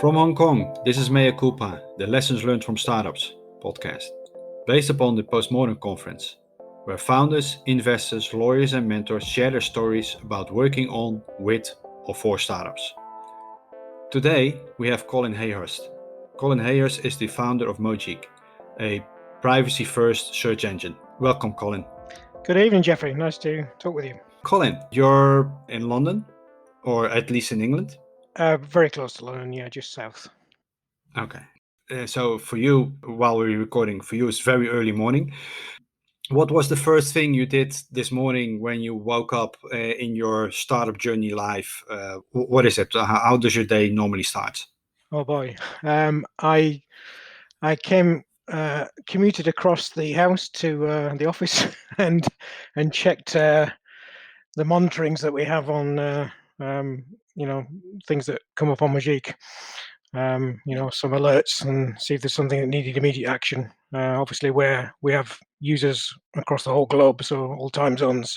From Hong Kong, this is Mea Culpa, the Lessons Learned from Startups podcast, based upon the Postmodern Conference, where founders, investors, lawyers, and mentors share their stories about working on, with, or for startups. Today, we have Colin Hayhurst. Colin Hayhurst is the founder of Mojik, a privacy-first search engine. Welcome, Colin. Good evening, Jeffrey. Nice to talk with you. Colin, you're in London, or at least in England? Very close to London, yeah, just south. Okay. So for you, while we're recording, for you it's very early morning. What was the first thing you did this morning when you woke up in your startup journey life? What is it? How does your day normally start? Oh boy, I commuted across the house to the office and checked the monitorings that we have on things that come up on Mojik. Some alerts and see if there's something that needed immediate action. Obviously, where we have users across the whole globe, so all time zones.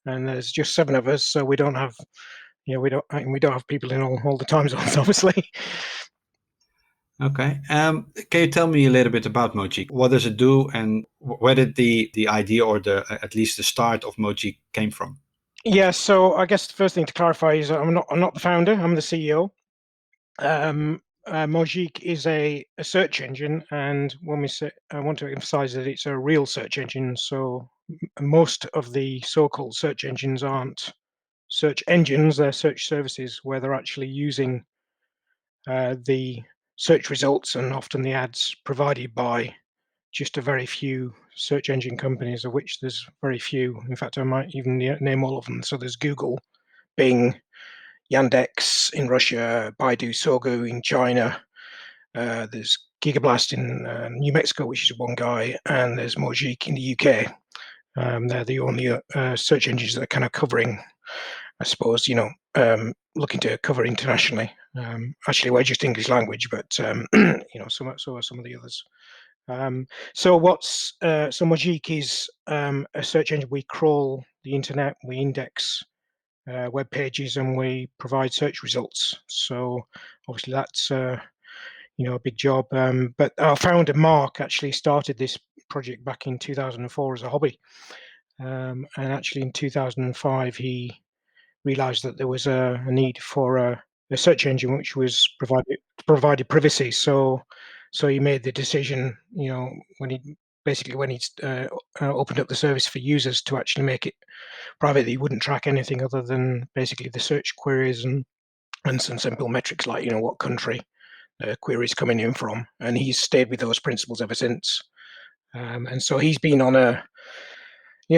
And there's just 7 of us, so we don't have we don't have people in all the time zones, obviously. Okay. Can you tell me a little bit about Mojik? What does it do, and where did the idea, or at least the start of Mojik, came from? Yeah. So I guess the first thing to clarify is I'm not the founder. I'm the CEO. Mojik is a search engine, and when we say, I want to emphasize that it's a real search engine. So most of the so-called search engines aren't search engines; they're search services where they're actually using the search results and often the ads provided by just a very few search engine companies, of which there's very few. In fact, I might even name all of them. So there's Google, Bing, Yandex in Russia, Baidu, Sogu in China. There's Gigablast in New Mexico, which is one guy, and there's Mojik in the UK. They're the only search engines that are kind of covering, I suppose, looking to cover internationally. Actually, we're just English language, but so are some of the others. So Mojik is a search engine. We crawl the internet, we index web pages, and we provide search results. So obviously that's a big job. But our founder Mark actually started this project back in 2004 as a hobby, and actually in 2005 he realized that there was a need for a search engine which was provided privacy. So he made the decision, when he opened up the service for users to actually make it private. He wouldn't track anything other than basically the search queries and some simple metrics like what country the queries coming in from. And he's stayed with those principles ever since. And so he's been on a 16,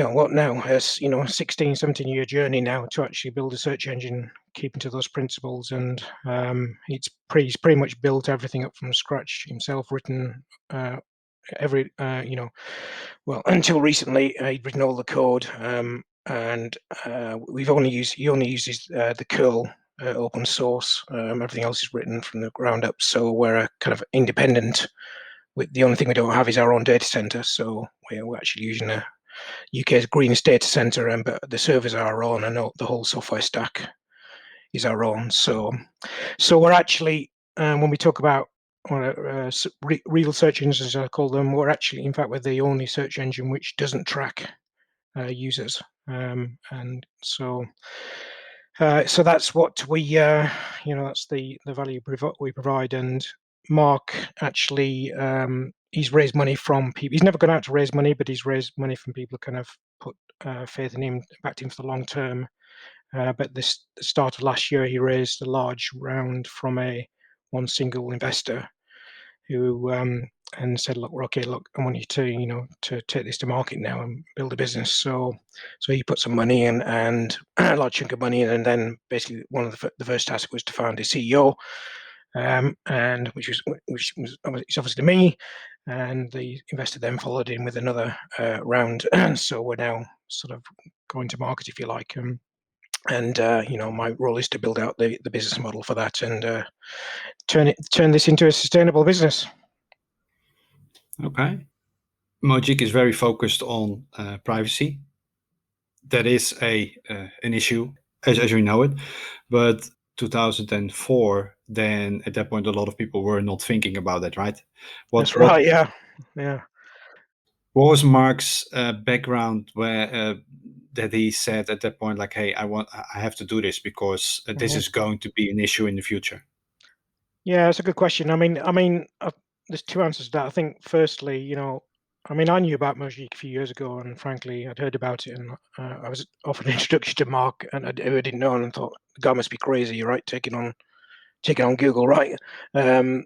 17-year journey now to actually build a search engine keeping to those principles. And he's pretty much built everything up from scratch himself, written until recently he'd written all the code, and he only uses the curl open source. Everything else is written from the ground up, so we're a kind of independent. The only thing we don't have is our own data center, so we're actually using a UK's greenest data center, but the servers are our own, and the whole software stack is our own. So we're actually, when we talk about real search engines, as I call them, we're the only search engine which doesn't track users, and so that's what we, that's the value we provide. And Mark actually, he's raised money from people. He's never gone out to raise money, but he's raised money from people who kind of put faith in him, backed him for the long term. But the start of last year, he raised a large round from one single investor who and said, look, I want you to take this to market now and build a business. So he put some money in, and a large chunk of money in, and then basically one of the first tasks was to find a CEO, and which was obviously me, and the investor then followed in with another round. So we're now sort of going to market, if you like. And my role is to build out the business model for that and turn this into a sustainable business. Okay. Mojik is very focused on privacy. That is an issue, as we know it. But 2004, then at that point a lot of people were not thinking about that, right? That's What right. Yeah, yeah. what was Mark's background where that he said at that point, like, hey, I have to do this because this Mhm. is going to be an issue in the future? Yeah, it's a good question. There's two answers to that. I think, firstly, I knew about Mojik a few years ago, and frankly, I'd heard about it, and I was offered an introduction to Mark, and I didn't know, and thought the guy must be crazy, right? Taking on Google, right? And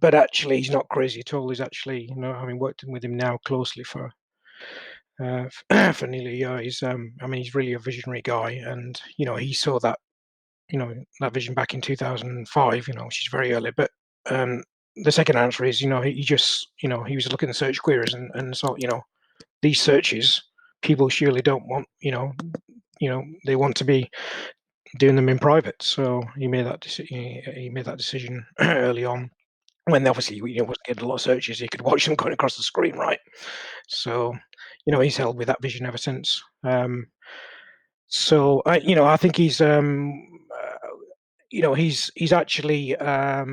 but actually, he's not crazy at all. He's actually, having worked with him now closely for nearly a year, he's really a visionary guy, and he saw that vision back in 2005, which is very early. But the second answer is, he just, he was looking at search queries and thought, these searches, people surely don't want, they want to be doing them in private. So he made that decision early on, when obviously wasn't getting a lot of searches. You could watch them going across the screen, right? So he's held with that vision ever since. I think he's actually, I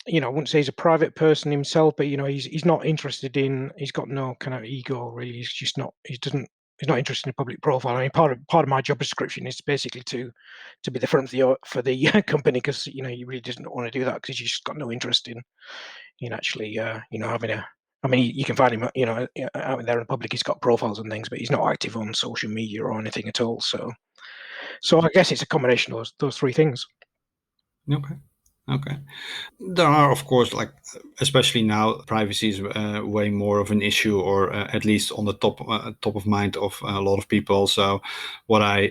wouldn't say he's a private person himself, but he's not interested in. He's got no kind of ego, really. He's just not. He doesn't. He's not interested in a public profile. I mean, part of my job description is basically to be the front for the company, because he really doesn't want to do that, because he's just got no interest in actually having a. I mean, you can find him, out there in the public. He's got profiles and things, but he's not active on social media or anything at all. So I guess it's a combination of those three things. Okay. Okay. There are, of course, like, especially now, privacy is way more of an issue, or at least on the top of mind of a lot of people. So, what I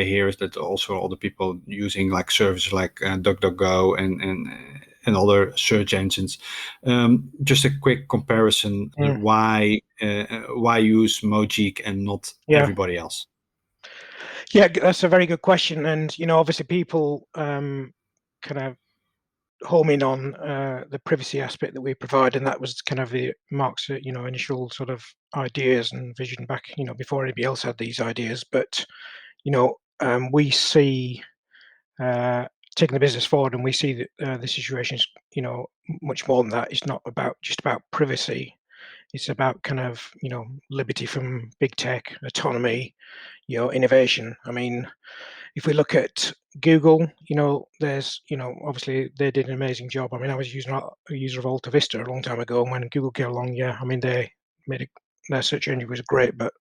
hear is that also all the people using like services like DuckDuckGo and other search engines. Just a quick comparison: Mm, why use Mojik and not yeah. everybody else? Yeah, that's a very good question. And obviously, people kind of home in on the privacy aspect that we provide, and that was kind of the Mark's initial sort of ideas and vision back, before anybody else had these ideas. But we see, uh, taking the business forward, and we see that the situation is, much more than that. It's not about just about privacy. It's about kind of liberty from big tech, autonomy, innovation. I mean, if we look at Google, there's, obviously they did an amazing job. I mean, I was a user of Alta Vista a long time ago, and when Google came along, yeah, I mean, they made their search engine was great, but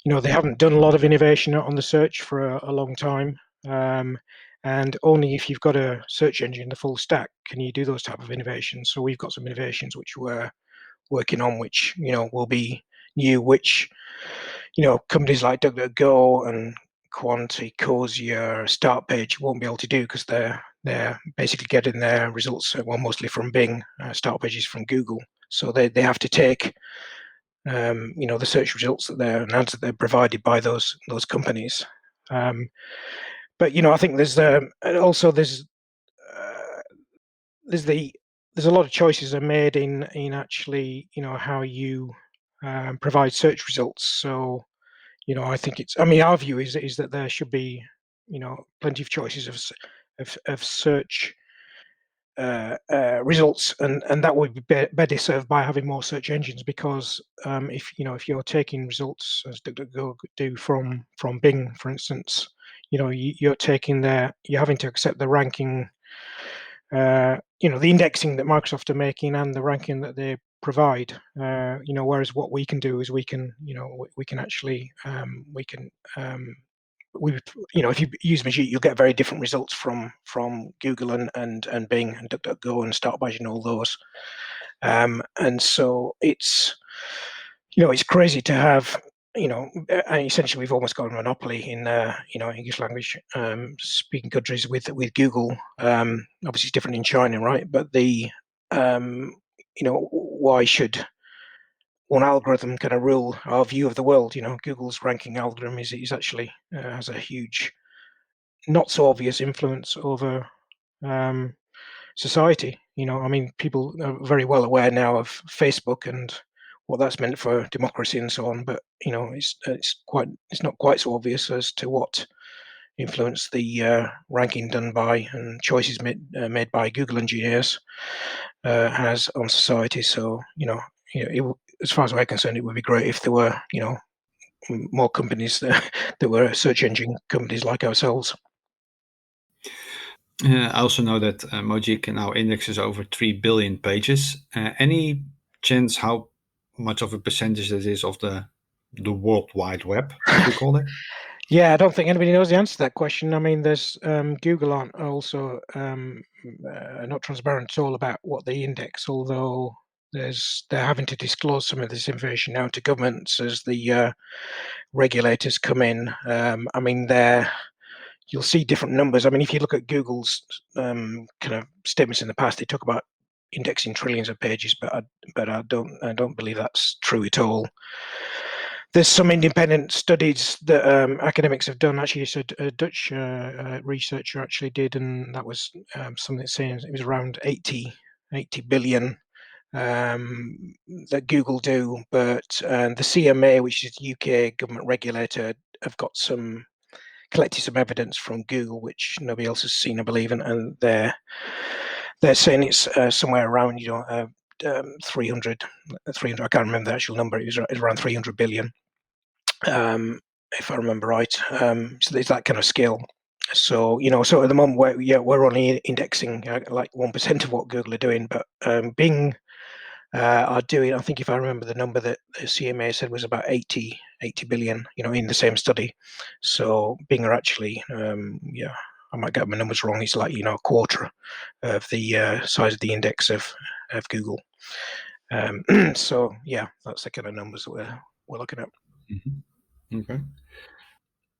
they haven't done a lot of innovation on the search for a long time. Um, and only if you've got a search engine, the full stack, can you do those type of innovations. So we've got some innovations which we're working on, which will be new, which companies like DuckDuckGo and Quanti, Cozier, Start Page won't be able to do, because they're basically getting their results, well, mostly from Bing. Start Pages from Google, so they have to take the search results and answers that they're provided by those companies. But I think there's and also uh, there's the there's a lot of choices are made in actually how you provide search results. So I think our view is that there should be, plenty of choices of search results, and that would be better served by having more search engines, because if you're taking results, as DuckDuckGo do, from Bing, for instance, you're having to accept the ranking, the indexing that Microsoft are making and the ranking that they provide. Whereas what we can do is we can actually we if you use Majid, you'll get very different results from Google and Bing and DuckDuckGo and Startpage and all those. And so it's crazy to have, and essentially we've almost got a monopoly in English language speaking countries with Google. Obviously, it's different in China, right? But why should one algorithm kind of rule our view of the world? Google's ranking algorithm is actually has a huge, not so obvious influence over um, society. I mean, people are very well aware now of Facebook and what that's meant for democracy and so on. But it's not quite so obvious as to what influence the ranking done by and choices made by Google engineers has on society. So as far as I'm concerned, it would be great if there were more companies that were search engine companies like ourselves. I also know that Mojik now indexes over 3 billion pages. Any chance how much of a percentage that is of the World Wide Web, as we call it? Yeah, I don't think anybody knows the answer to that question. I mean, there's Google aren't also not transparent at all about what they index, although they're having to disclose some of this information now to governments as the regulators come in. I mean, you'll see different numbers. I mean, if you look at Google's kind of statements in the past, they talk about indexing trillions of pages, but I don't believe that's true at all. There's some independent studies that academics have done. Actually, a Dutch researcher actually did, and that was something saying it was around 80 billion that Google do. But the CMA, which is the UK government regulator, have collected some evidence from Google, which nobody else has seen, I believe, and they're saying it's somewhere around 300. I can't remember the actual number. It was around 300 billion. If I remember right. So there's that kind of scale. So so at the moment we're only indexing like 1% of what Google are doing, but Bing are doing. I think if I remember the number that the CMA said was about 80 billion. In the same study. So Bing are actually I might get my numbers wrong. It's like a quarter of the size of the index of Google. So yeah, that's the kind of numbers that we're looking at. Mm-hmm. Okay.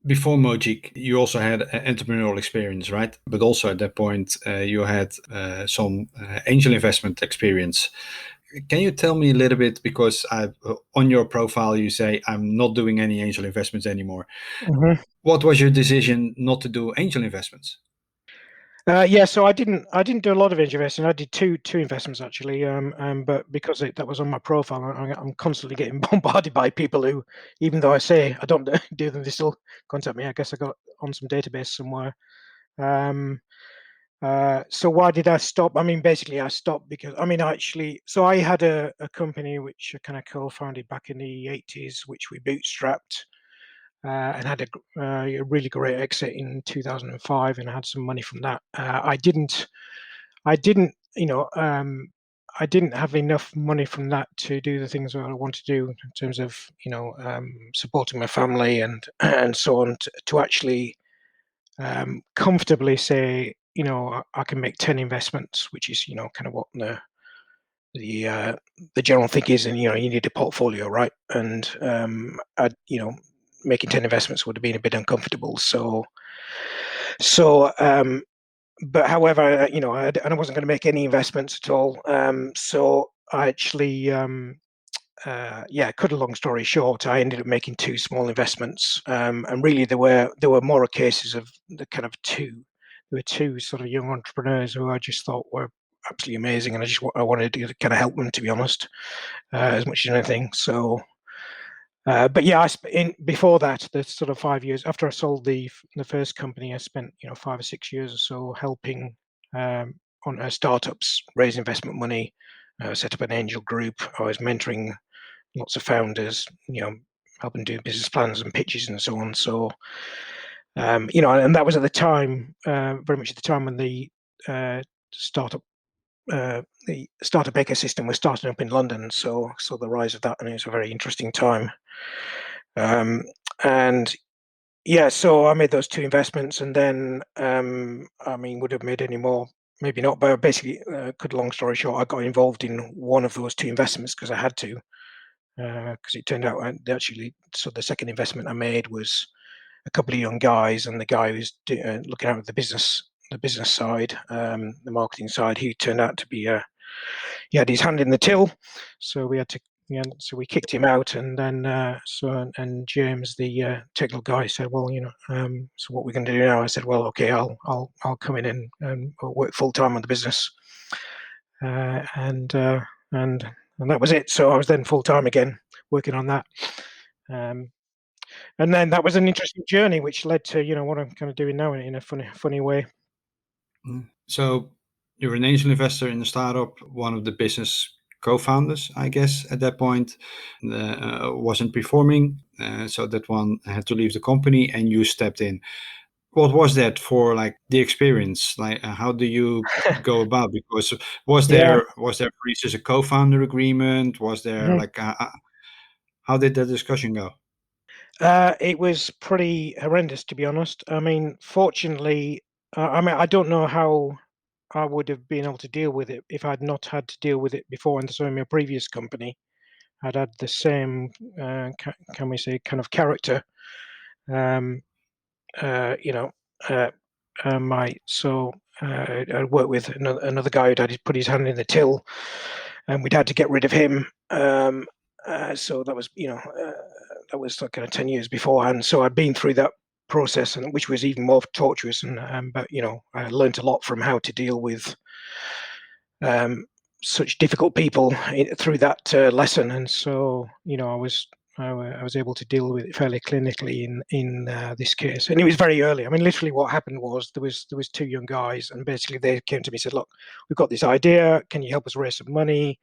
Before Mojik, you also had entrepreneurial experience, right? But also at that point, you had some angel investment experience. Can you tell me a little bit, because on your profile you say I'm not doing any angel investments anymore. Mm-hmm. What was your decision not to do angel investments? Yeah, so I didn't do a lot of angel investing. I did two investments actually, but because that was on my profile, I'm constantly getting bombarded by people who, even though I say I don't do them, they still contact me. I guess I got on some database somewhere. So why did I stop? I mean, basically, I stopped because so I had a company which I kind of co-founded back in the 80s, which we bootstrapped. And had a really great exit in 2005, and I had some money from that. I didn't, I didn't have enough money from that to do the things that I want to do in terms of supporting my family and so on to actually comfortably say I can make 10 investments, which is kind of what the general thing is, and you need a portfolio, right? And making 10 investments would have been a bit uncomfortable. So but however, I wasn't going to make any investments at all. So I actually, cut a long story short, I ended up making two small investments. And really, there were more cases of the kind of two. There were two sort of young entrepreneurs who I just thought were absolutely amazing, and I wanted to kind of help them, to be honest, as much as anything. So. But yeah, before that, the sort of 5 years after I sold the first company, I spent 5 or 6 years or so helping on startups raise investment money, set up an angel group. I was mentoring lots of founders, helping do business plans and pitches and so on. So and that was at the time, very much at the time when startup the startup ecosystem was starting up in London. So saw the rise of that, and it was a very interesting time. And yeah, so I made those two investments, and then would have made any more, maybe not, but basically, cut a long story short, I got involved in one of those two investments because I had to, because it turned out so the second investment I made was a couple of young guys, and the guy who's looking at the business side, the marketing side, he turned out to be he had his hand in the till, so we had to. Yeah, so we kicked him out, and then and James, the technical guy, said, "Well, so what we're going to do now?" I said, "Well, okay, I'll come in and work full time on the business," and that was it. So I was then full time again working on that. And then that was an interesting journey, which led to what I'm kind of doing now in a funny way. So you're an angel investor in a startup, one of the business co-founders, I guess, at that point, wasn't performing. So that one had to leave the company and you stepped in. What was that for, like, the experience? Like, how do you go about? Because Yeah. was there for each as a co-founder agreement? Was there Mhm. like, how did the discussion go? It was pretty horrendous, to be honest. I mean, fortunately, I don't know how I would have been able to deal with it if I'd not had to deal with it before. And so in my previous company, I'd had the same, can we say, kind of character. Um, you know, uh, my so I worked with another guy who'd had put his hand in the till, and we'd had to get rid of him. So that was that was like kind of 10 years beforehand. So I'd been through that process, and which was even more torturous. And but I learned a lot from how to deal with um, such difficult people through that lesson. And so I was able to deal with it fairly clinically in this case. And it was very early. I mean, literally, what happened was there was two young guys, and basically they came to me and said, "Look, we've got this idea. Can you help us raise some money?"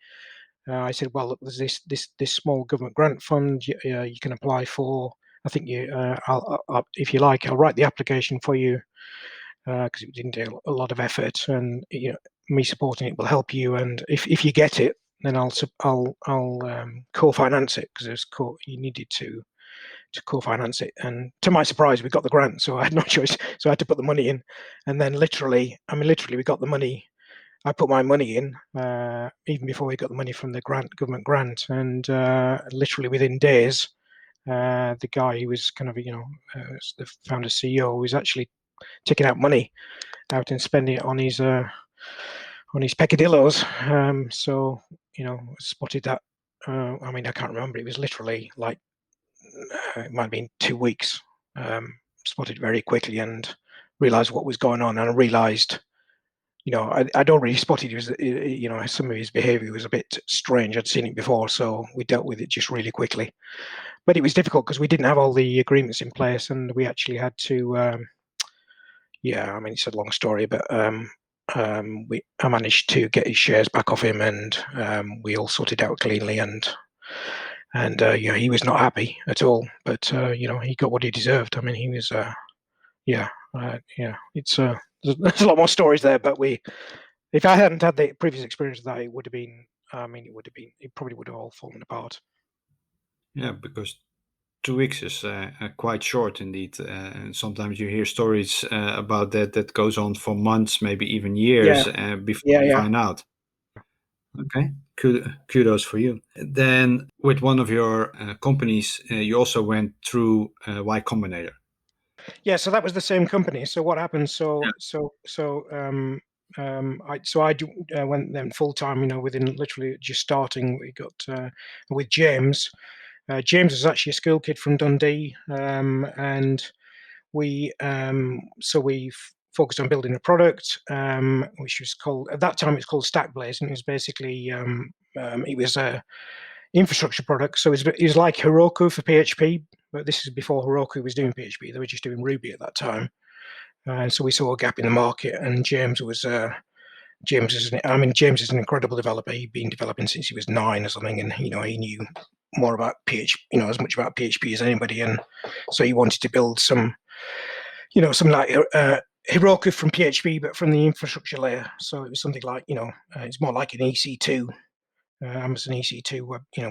I said, "Well, look, there's this small government grant fund you can apply for. I think if you like, I'll write the application for you because it didn't take a lot of effort, and me supporting it will help you. And if you get it, then I'll co-finance it because you needed to co-finance it. And to my surprise, we got the grant, so I had no choice. So I had to put the money in, and then literally, we got the money. I put my money in even before we got the money from the government grant, and literally within days, the guy who was kind of the founder CEO was actually taking out money out and spending it on his peccadillos. So spotted that. I mean, I can't remember. It was literally like it might have been 2 weeks. Spotted very quickly and realized what was going on, and I realized. I'd already spotted his, some of his behaviour was a bit strange. I'd seen it before, so we dealt with it just really quickly. But it was difficult because we didn't have all the agreements in place, and we actually had to. Yeah, I mean, it's a long story, but I managed to get his shares back off him, and we all sorted out cleanly. And he was not happy at all, but he got what he deserved. I mean, he was, yeah, yeah. It's there's a lot more stories there, but if I hadn't had the previous experience of that, it would have been. I mean, it probably would have all fallen apart. Yeah, because 2 weeks is quite short indeed. And sometimes you hear stories about that goes on for months, maybe even Yeah, years, before yeah, you yeah. find out. Okay, kudos for you. Then with one of your companies, you also went through Y Combinator. Yeah, so that was the same company. So what happened? Yeah. Went then full time. Within literally just starting, we got with James. James is actually a school kid from Dundee, and we focused on building a product, which was called at that time it's called Stackblaze, and it was basically it was a infrastructure product. So it was like Heroku for PHP, but this is before Heroku was doing PHP. They were just doing Ruby at that time. And so we saw a gap in the market, and James is an incredible developer. He'd been developing since he was 9 or something, and he knew more about PHP, as much about PHP as anybody. And so he wanted to build something like Heroku from PHP, but from the infrastructure layer. So it was something like it's more like an EC2, Amazon EC2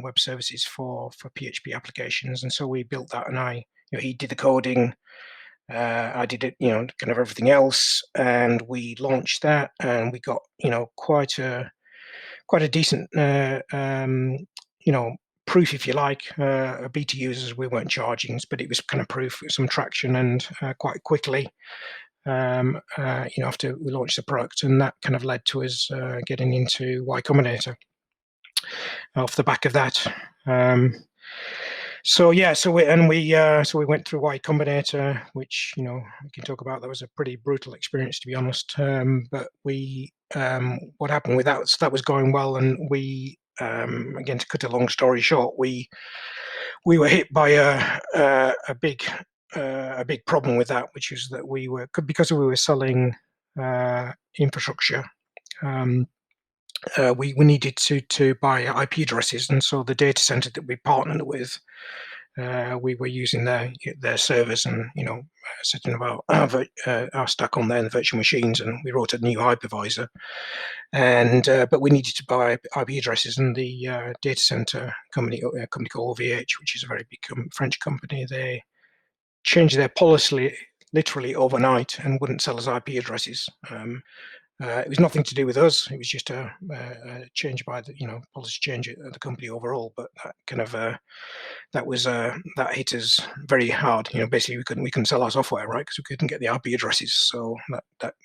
web services for PHP applications. And so we built that, and he did the coding. I did it, kind of everything else, and we launched that, and we got quite a decent proof, if you like, beta users. We weren't charging, but it was kind of proof, some traction, and quite quickly, after we launched the product, and that kind of led to us getting into Y Combinator off the back of that. So yeah, so we went through Y Combinator, which we can talk about. That was a pretty brutal experience, to be honest. But what happened with that? So that was going well, and we again, to cut a long story short, we we were hit by a big problem with that, which is that because we were selling infrastructure. We needed to buy IP addresses, and so the data center that we partnered with, we were using their servers, and setting about our stack on there in the virtual machines, and we wrote a new hypervisor. And but we needed to buy IP addresses, and the data center company, a company called OVH, which is a very big French company, they changed their policy literally overnight and wouldn't sell us IP addresses. It was nothing to do with us. It was just a change by the policy change at the company overall. But that kind of that hit us very hard. Basically we couldn't sell our software, right, because we couldn't get the IP addresses. So that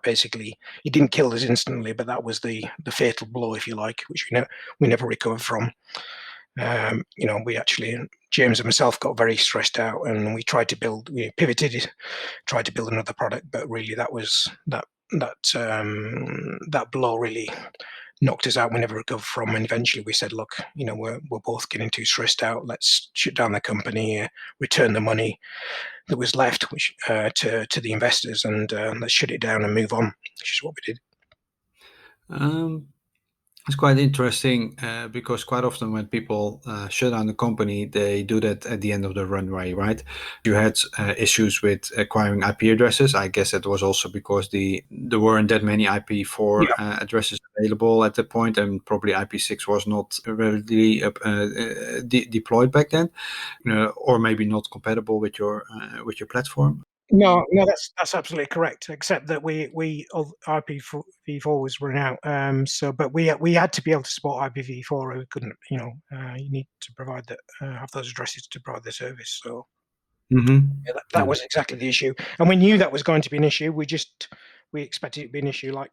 basically, it didn't kill us instantly, but that was the fatal blow, if you like, which we never recovered from. We actually, James and myself, got very stressed out, and we pivoted, tried to build another product, but really that blow really knocked us out. We never recovered from, and eventually we said, look, we're both getting too stressed out. Let's shut down the company, return the money that was left, which to the investors, and let's shut it down and move on, which is what we did. It's quite interesting because quite often when people shut down the company, they do that at the end of the runway, right? You had issues with acquiring IP addresses. I guess that was also because there weren't that many IPv4 addresses available at the point, and probably IPv6 was not readily deployed back then, or maybe not compatible with your platform. No, that's absolutely correct. Except that IPv4 was run out. But we had to be able to support IPv4. We couldn't. You need to provide that, have those addresses to provide the service. So that was exactly the issue, and we knew that was going to be an issue. We expected it to be an issue, like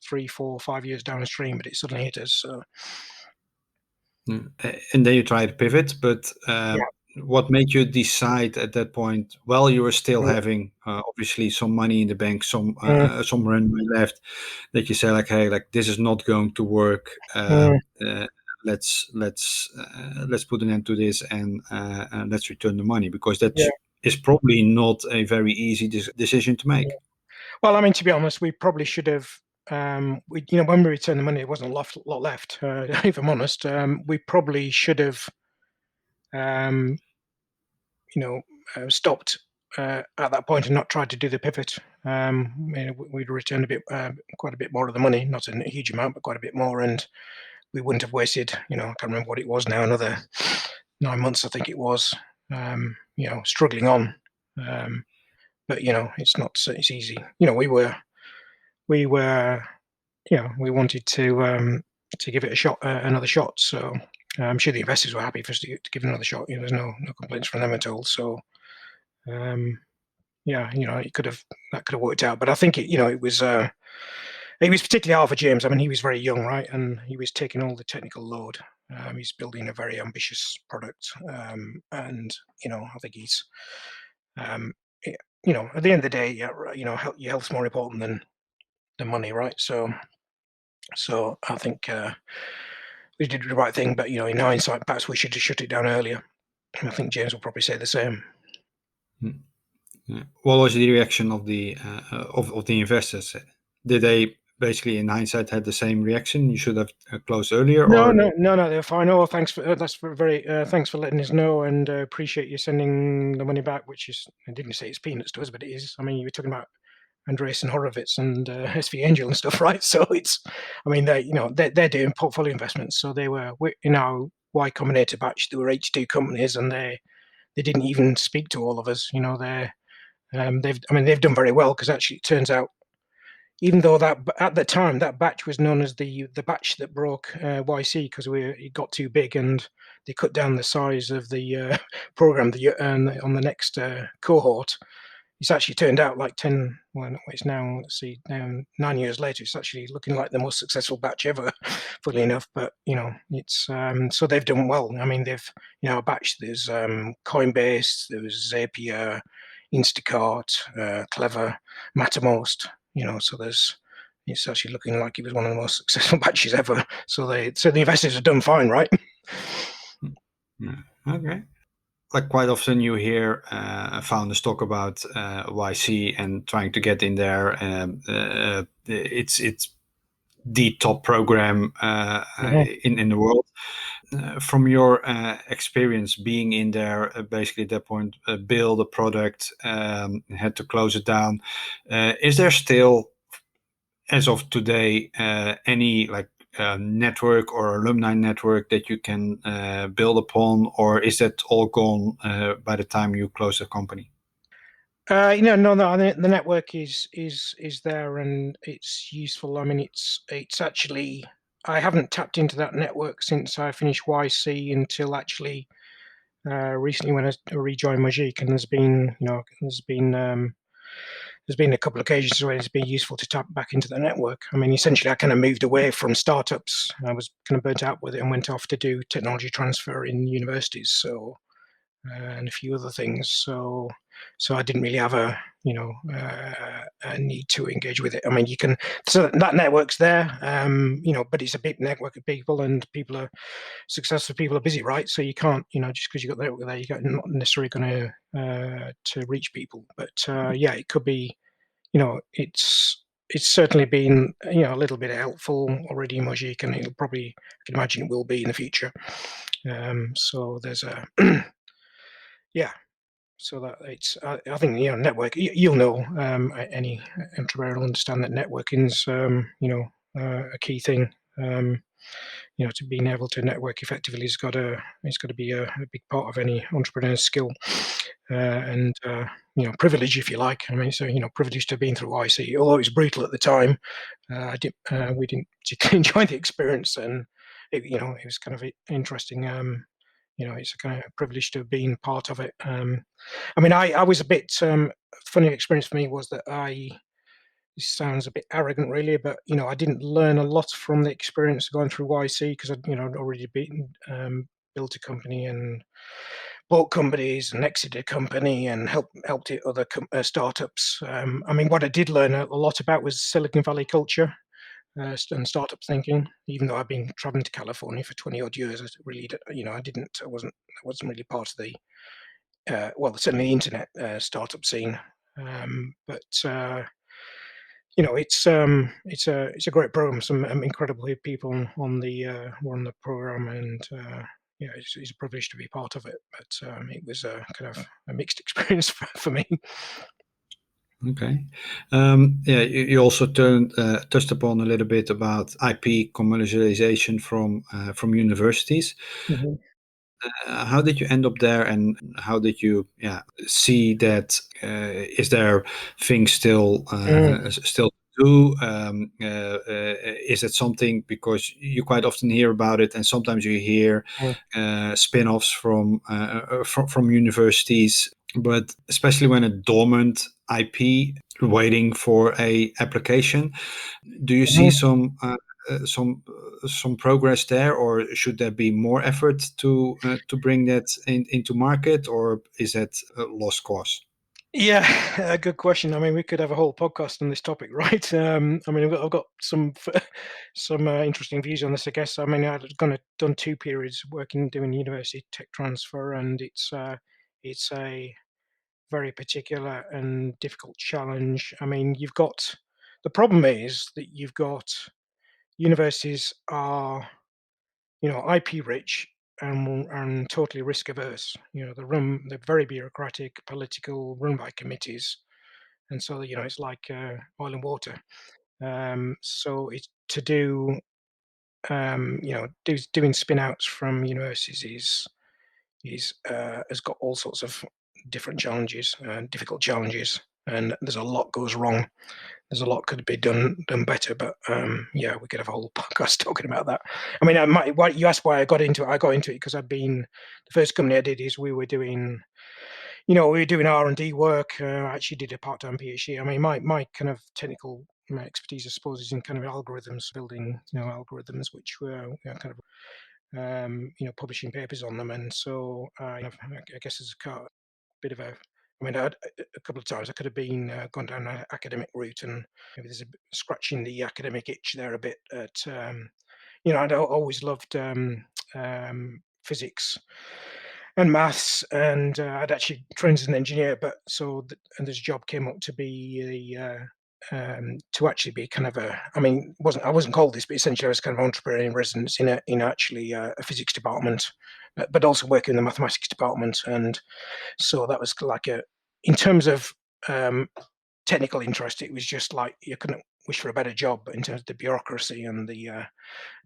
3, 4, 5 years down the stream, but it suddenly hit us. So. And then you try to pivot, but. What made you decide at that point, while you were still having obviously some money in the bank, some runway left, that you say like, hey, like this is not going to work. Let's put an end to this, and let's return the money, because that is probably not a very easy decision to make. Well, I mean, to be honest, we probably should have. When we returned the money, it wasn't a lot left. If I'm honest, we probably should have. Stopped at that point and not tried to do the pivot. We'd returned quite a bit more of the money, not a huge amount, but quite a bit more, and we wouldn't have wasted. I can't remember what it was now. Another 9 months, I think it was. Struggling on, but it's easy. We wanted to give it a shot, another shot. So. I'm sure the investors were happy for us to give another shot. There's no complaints from them at all. So, it could have worked out. But I think it was particularly hard for James. I mean, he was very young, right, and he was taking all the technical load. He's building a very ambitious product, and I think he's, at the end of the day, your health's more important than money, right? So I think. We did the right thing, but in hindsight, perhaps we should have shut it down earlier. And I think James will probably say the same. What was the reaction of the investors? Did they basically, in hindsight, had the same reaction? You should have closed earlier. No, they're fine. Oh, thanks for thanks for letting us know, and appreciate you sending the money back. Which is, I didn't say it's peanuts to us, but it is. I mean, you were talking about Andreas and Horowitz and SV Angel and stuff, right? So it's, I mean, they're doing portfolio investments. So they were in our Y Combinator batch. There were 82 companies, and they didn't even speak to all of us. They've done very well, because actually it turns out, even though that at the time that batch was known as the batch that broke YC, because it got too big and they cut down the size of the program on the next cohort. It's actually turned out like 10, well, it's now, let's see, 9 years later, it's actually looking like the most successful batch ever, funnily enough. But, it's, so they've done well. I mean, a batch, there's Coinbase, there was Zapier, Instacart, Clever, Mattermost, so it's actually looking like it was one of the most successful batches ever. So the investors have done fine, right? Yeah. Okay. Like quite often you hear founders talk about YC and trying to get in there. It's the top program Mhm. in the world. From your experience being in there, basically at that point, build a product, had to close it down. Is there still, as of today, any like network or alumni network that you can build upon, or is that all gone by the time you close the company? No. I think the network is there and it's useful. I mean, it's actually I haven't tapped into that network since I finished YC until actually recently when I rejoined Majik, and there's been a couple of occasions where it's been useful to tap back into the network. I mean, essentially, I kind of moved away from startups. I was kind of burnt out with it and went off to do technology transfer in universities. And a few other things. So I didn't really have a need to engage with it. I mean, you can so that network's there, but it's a big network of people, and people are successful. People are busy, right? So you can't, just because you got the network there, you're not necessarily going to reach people. But yeah, it could be, it's certainly been a little bit helpful already in Mojik, and it'll probably I can imagine it will be in the future. So there's a yeah, so that it's I think network. You'll know any entrepreneur will understand that networking's a key thing. To being able to network effectively it's got to be a big part of any entrepreneur's skill and privilege, if you like. I mean, so privilege to have been through IC, although it was brutal at the time. We didn't particularly enjoy the experience, and it was kind of interesting. It's a kind of privilege to have been part of it. I mean, I was a bit funny experience for me was that this sounds a bit arrogant, really, but I didn't learn a lot from the experience of going through YC because I'd already been built a company and bought companies and exited a company and helped it other startups. I mean, what I did learn a lot about was Silicon Valley culture. And startup thinking, even though I've been traveling to California for 20 odd years, I really, I wasn't really part of the, certainly the internet startup scene. But it's a great program. Some incredible people on the were on the program, and it's a privilege to be part of it. But it was a kind of a mixed experience for me. Okay. Yeah, you also touched upon a little bit about IP commercialization from universities. Mhm. How did you end up there, and how did you, yeah, see that? Is there things Mm, still to do? Is it something, because you quite often hear about it, and sometimes you hear mm, spin-offs from universities, but especially when a dormant IP waiting for a application, do you see mhm. uh, some some progress there, or should there be more effort to bring that into market, or is that a lost cause? Yeah, a good question. I mean, we could have a whole podcast on this topic, right? I mean, I've got some some interesting views on this, I guess. I mean, I've done 2 periods working doing university tech transfer, and it's a very particular and difficult challenge. I mean, the problem is that you've got universities are IP rich and totally risk averse. They're very bureaucratic, political, run by committees, and so it's like oil and water. So it's to do doing spin outs from universities has got all sorts of different challenges, difficult challenges, and there's a lot goes wrong. There's a lot could be done better, but yeah, we could have a whole podcast talking about that. I mean, why you asked why I got into it. I got into it because the first company I did is we were doing R&D work. I actually did a part-time PhD. I mean, my kind of technical my expertise, I suppose, is in kind of algorithms, building algorithms, which were kind of publishing papers on them. And so I guess there's a bit of a I mean, a couple of times I could have been gone down an academic route, and maybe there's a bit scratching the academic itch there a bit. At I'd always loved physics, and maths, and I'd actually trained as an engineer, but and this job came up to be to actually be kind of I mean, I wasn't called this, but essentially I was kind of entrepreneur in residence in actually a physics department, but also working in the mathematics department, and so that was like in terms of um, technical interest, it was just like you couldn't wish for a better job. But in terms of the bureaucracy and the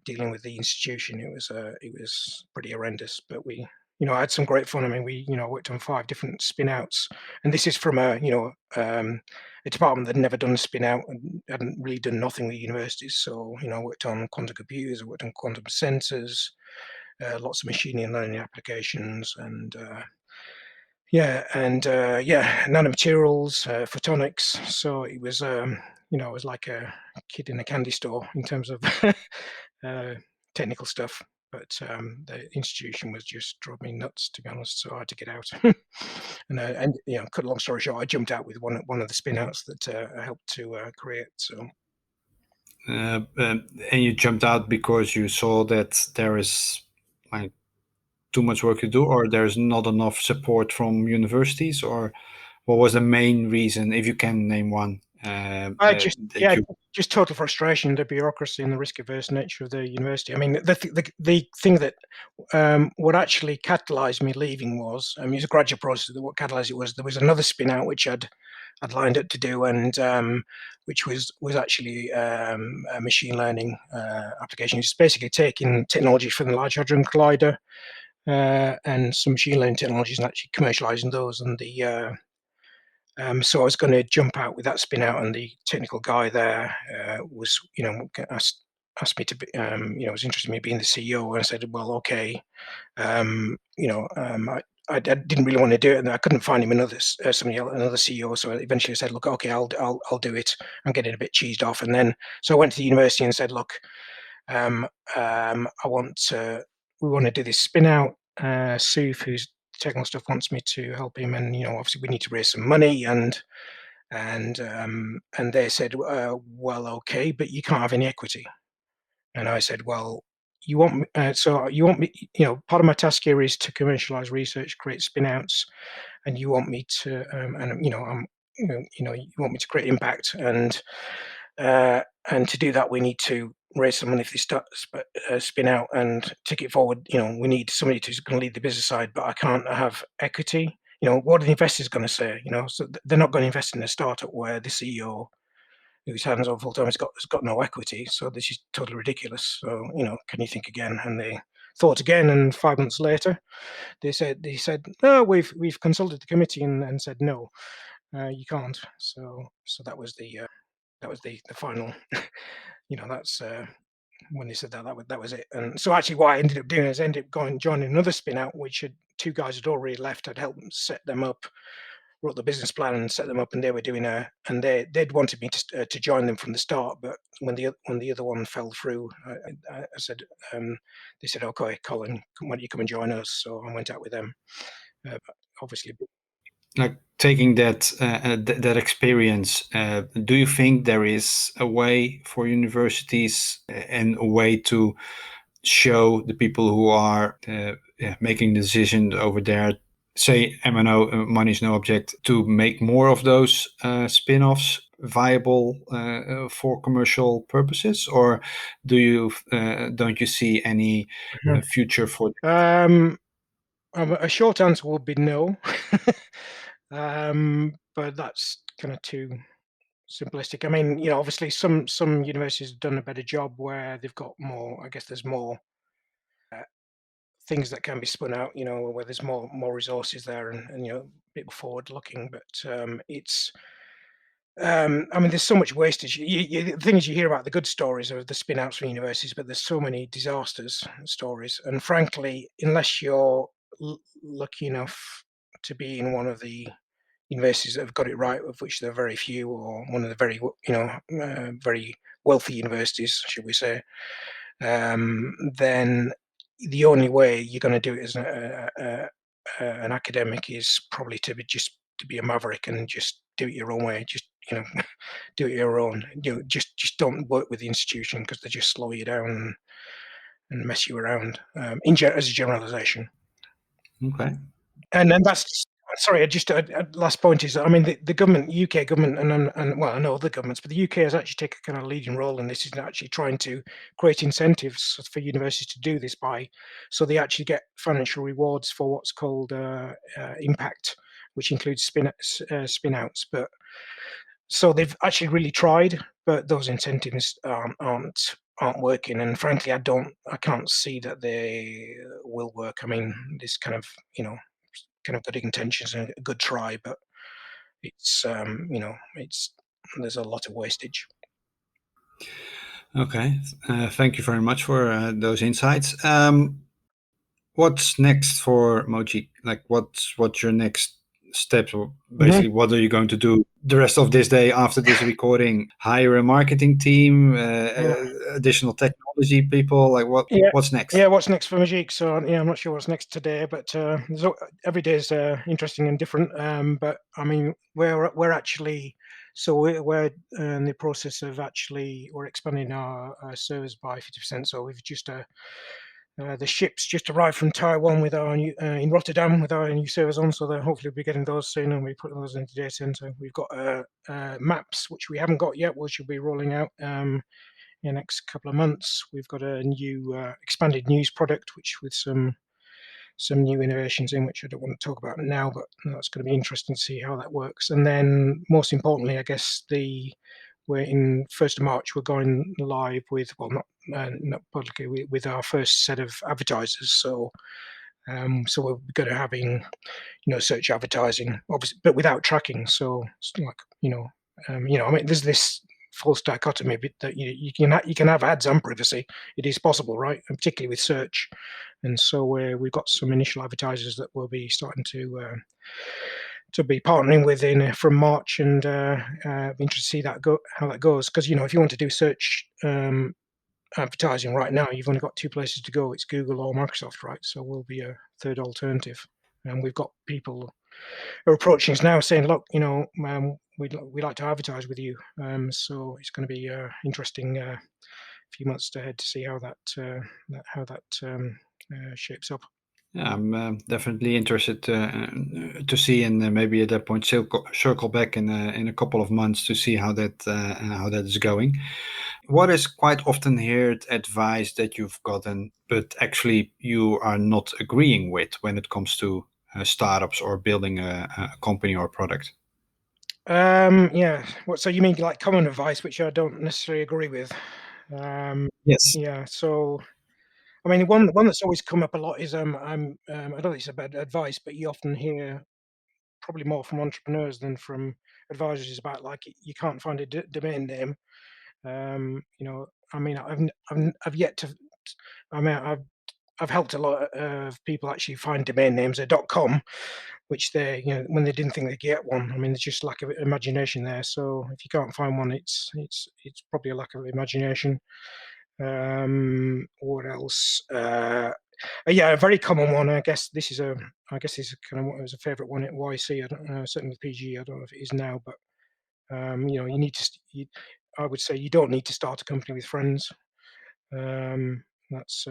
dealing with the institution, it was pretty horrendous. But I had some great fun. I mean, we worked on 5 different spin outs, and this is from a department that had never done a spin out and hadn't really done nothing with universities. So I worked on quantum computers, I worked on quantum sensors, lots of machine learning applications, and nanomaterials, photonics. So it was like a kid in a candy store in terms of uh, technical stuff. But the institution was just driving me nuts, to be honest. So I had to get out. And cut a long story short, I jumped out with one of the spin outs that I helped to create. So And you jumped out because you saw that there is like too much work to do, or there's not enough support from universities, or what was the main reason, if you can name one, I just that you? just total frustration, the bureaucracy and the risk averse nature of the university. I mean, the thing that what actually catalysed me leaving was, I mean, it's a graduate process. What catalysed it was there was another spin out which I'd lined up to do, and which was actually a machine learning application. It's basically taking technology from the Large Hadron Collider and some machine learning technologies and actually commercialising those. And so I was going to jump out with that spin out, and the technical guy there was, asked me to be, was interested in me being the CEO, and I said, well, okay, I didn't really want to do it, and I couldn't find him another CEO. So eventually I said, look, okay, I'll do it. I'm getting a bit cheesed off, and then so I went to the university and said, look, we want to do this spin out. Suf, who's technical stuff, wants me to help him, and obviously we need to raise some money, and they said, well, okay, but you can't have any equity. And I said, well, you want me, part of my task here is to commercialize research, create spin outs, and you want me to, you want me to create impact, and to do that, we need to raise some money for this spin out and take it forward. We need somebody who's going to lead the business side, but I can't have equity. What are the investors going to say? So they're not going to invest in a startup where the CEO, whose hands on full time, has got no equity. So this is totally ridiculous. So can you think again? And they thought again, and 5 months later, they said, no, we've consulted the committee and said no, you can't. So that was the final. That's when they said that was it. And so actually, what I ended up doing is ended up joining another spin out, which had two guys had already left. I'd helped them set them up, wrote the business plan and set them up, and they were doing they'd wanted me to join them from the start. But when the other one fell through, I said, they said, okay, Colin, why don't you come and join us? So I went out with them. Obviously, Like, taking that experience, do you think there is a way for universities and a way to show the people who are making decisions over there, say M&O, money is no object, to make more of those spin-offs viable for commercial purposes, or don't you see any future for? A short answer would be no. But that's kind of too simplistic. I mean, obviously some universities have done a better job where they've got more. I guess there's more things that can be spun out. Where there's more resources there, and a bit more forward looking. But it's. I mean, there's so much wastage. The thing is, you hear about the good stories of the spin outs from universities, but there's so many disasters stories. And frankly, unless you're lucky enough to be in one of the universities that have got it right, of which there are very few, or one of the very wealthy universities, should we say, then the only way you're going to do it as an academic is probably to be a maverick and just do it your own way. Just do it your own. Just don't work with the institution, because they just slow you down and mess you around. As a generalization. Okay. And then that's sorry, just last point is, I mean, the government, UK government, and well, I know other governments, but the UK has actually taken a kind of leading role in this, is actually trying to create incentives for universities to do this so they actually get financial rewards for what's called impact, which includes spin outs. But so they've actually really tried, but those incentives aren't working. And frankly, I can't see that they will work. I mean, this kind of good intentions and a good try, but it's there's a lot of wastage. Okay. Thank you very much for those insights. What's next for Moji? Like, what's your next steps? Or Mhm. basically, what are you going to do the rest of this day after this recording? Hire a marketing team, Yeah. additional technology people. Like, Yeah. what's next? Yeah, what's next for Majik? So, yeah, I'm not sure what's next today, but every day is interesting and different. But I mean, we're actually we're in the process of we're expanding our servers by 50%. So we've just the ships just arrived from Taiwan with our new in Rotterdam with our new servers on, so they'll hopefully be getting those soon, and we put those into data center. We've got maps which we haven't got yet, which will be rolling out in the next couple of months. We've got a new expanded news product, which with some new innovations in which I don't want to talk about now, but that's going to be interesting to see how that works. And then, most importantly, I guess we're in 1st of March. We're going live with not publicly with our first set of advertisers. So we're going to having search advertising, obviously, but without tracking. So it's like I mean, there's this false dichotomy that you can have ads and privacy. It is possible, right? And particularly with search. And so we've got some initial advertisers that we'll be starting to be partnering with in from March, and be interested to see how that goes. Because if you want to do search advertising right now, you've only got two places to go. It's Google or Microsoft, right? So we'll be a third alternative. And we've got people who are approaching us now saying, look, we'd like to advertise with you. So it's going to be interesting few months ahead to see how that shapes up. Yeah, I'm definitely interested to see, and maybe at that point circle back in a couple of months to see how that is going. What is quite often heard advice that you've gotten, but actually you are not agreeing with when it comes to startups or building a company or a product? Yeah. What? So you mean like common advice, which I don't necessarily agree with? Yes. Yeah. So I mean, one that's always come up a lot is I don't think it's about advice, but you often hear probably more from entrepreneurs than from advisors is about like you can't find a domain name. I mean, I've yet to. I mean, I've helped a lot of people actually find domain names at .com, which they, when they didn't think they'd get one. I mean, there's just lack of imagination there. So if you can't find one, it's probably a lack of imagination. What else? Yeah, a very common one. I guess this is kind of what was a favourite one at YC. I don't know, certainly with PG. I don't know if it is now, but you need to. I would say you don't need to start a company with friends. Um, that's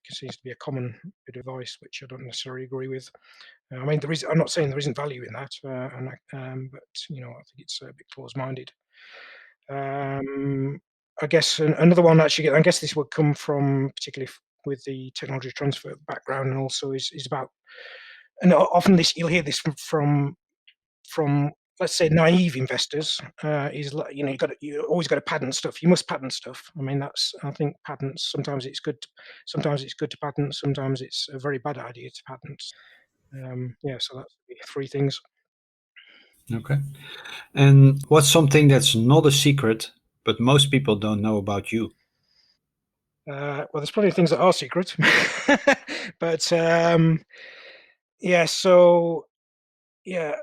seems to be a common bit of advice, which I don't necessarily agree with. I mean, I'm not saying there isn't value in that, but I think it's a bit close-minded. Um, I guess another one actually. I guess this would come from particularly with the technology transfer background, and also is about. And often this you'll hear this from let's say naive investors is like you always got to patent stuff. You must patent stuff. I mean, I think patents sometimes it's good. Sometimes it's good to patent. Sometimes it's a very bad idea to patent. Yeah, so that's the three things. Okay. And what's something that's not a secret, but most people don't know about you? Well, there's plenty of things that are secret, but yeah. So yeah,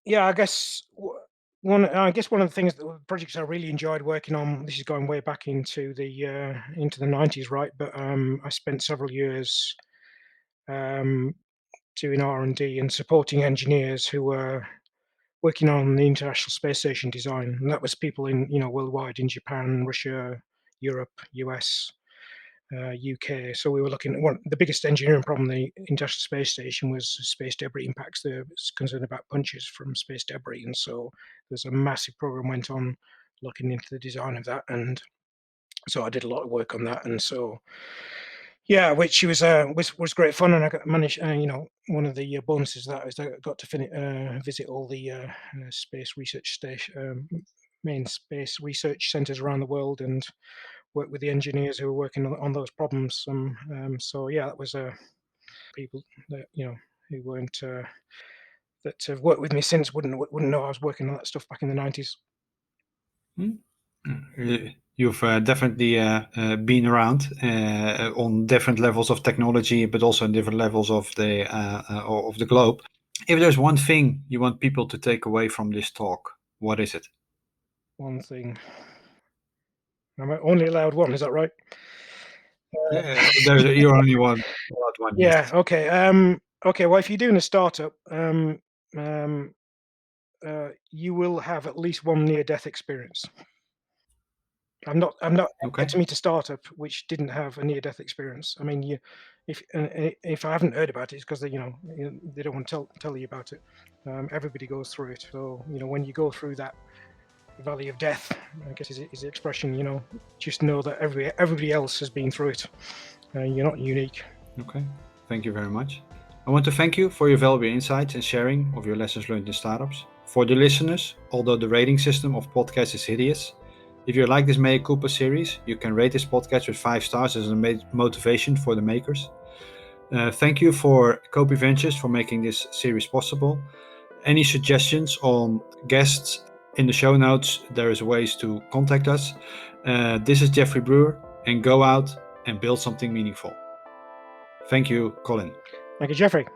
yeah. I guess one of the things that projects I really enjoyed working on. This is going way back into the 90s, right? But I spent several years um, doing R&D and supporting engineers who were working on the International Space Station design, and that was people in worldwide in Japan, Russia, Europe, US. UK. So we were looking at the biggest engineering problem the International Space Station was space debris impacts. They were concerned about punches from space debris, and so there's a massive program went on looking into the design of that, and so I did a lot of work on that, and so yeah, which was great fun, and I managed. One of the bonuses of that is I got to visit all the space research station, main space research centres around the world, and work with the engineers who were working on those problems. So yeah, that was people that who weren't that have worked with me since wouldn't know I was working on that stuff back in the 90s. You've definitely been around on different levels of technology, but also on different levels of the globe. If there's one thing you want people to take away from this talk, what is it? One thing. I'm only allowed one, is that right? You're only one. Yeah. Yes. Okay. Okay. Well, if you're doing a startup, you will have at least one near-death experience. I'm not Okay. to meet a startup which didn't have a near-death experience. I mean, if I haven't heard about it, it's because they don't want to tell you about it. Everybody goes through it. So when you go through that valley of death, I guess is the expression. Just know that everybody else has been through it. You're not unique. Okay. Thank you very much. I want to thank you for your valuable insights and sharing of your lessons learned in startups. For the listeners, although the rating system of podcasts is hideous, if you like this Mea Culpa series, you can rate this podcast with 5 stars as a motivation for the makers. Thank you for Copy Ventures for making this series possible. Any suggestions on guests in the show notes, there is ways to contact us. This is Jeffrey Brewer, and go out and build something meaningful. Thank you, Colin. Thank you, Jeffrey.